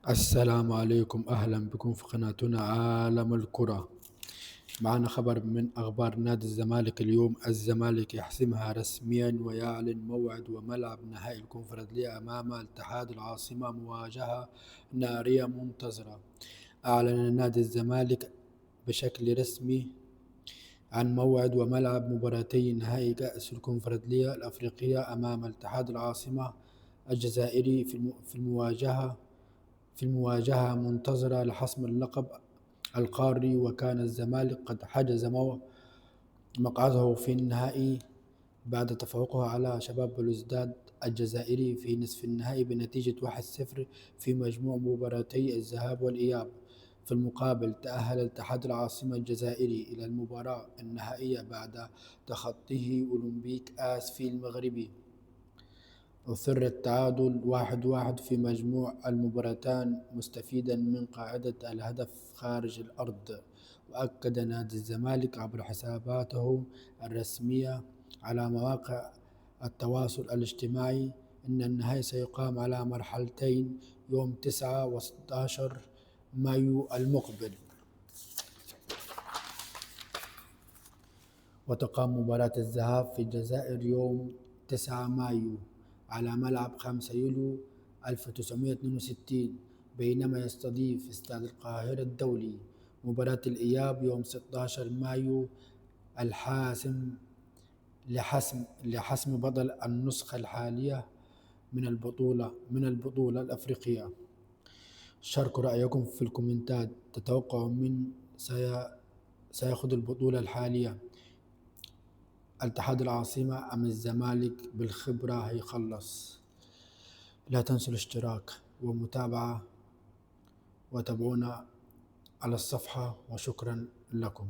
السلام عليكم، أهلا بكم في قناتنا عالم الكرة. معنا خبر من أخبار نادي الزمالك اليوم. الزمالك يحسمها رسميا ويعلن موعد وملعب نهائي الكونفدرالية أمام اتحاد العاصمة، مواجهة نارية منتظرة. أعلن نادي الزمالك بشكل رسمي عن موعد وملعب مباراتي نهائي كأس الكونفدرالية الأفريقية أمام اتحاد العاصمة الجزائري في المواجهة منتظرة لحسم اللقب القاري. وكان الزمالك قد حجز مقعده في النهائي بعد تفوقه على شباب بلوزداد الجزائري في نصف النهائي بنتيجة 1-0 في مجموع مباراتي الذهاب والإياب. في المقابل، تأهل اتحاد العاصمة الجزائري إلى المباراة النهائية بعد تخطيه أولمبيك آسفي المغربي. أُثِر التعادل 1-1 في مجموع المباراتين مستفيدا من قاعدة الهدف خارج الأرض. وأكد نادي الزمالك عبر حساباته الرسمية على مواقع التواصل الاجتماعي أن النهائي سيقام على مرحلتين يوم 9 و16 مايو المقبل. وتقام مباراة الذهاب في الجزائر يوم 9 مايو على ملعب 5 يوليو 1962، بينما يستضيف استاد القاهرة الدولي مباراة الإياب يوم 16 مايو الحاسم لحسم بطل النسخة الحالية من البطولة الأفريقية. شاركوا رأيكم في الكومنتات. تتوقعوا من سيأخذ البطولة الحالية، اتحاد العاصمة أم الزمالك بالخبرة هيخلص؟ لا تنسوا الاشتراك ومتابعة وتابعونا على الصفحة، وشكرا لكم.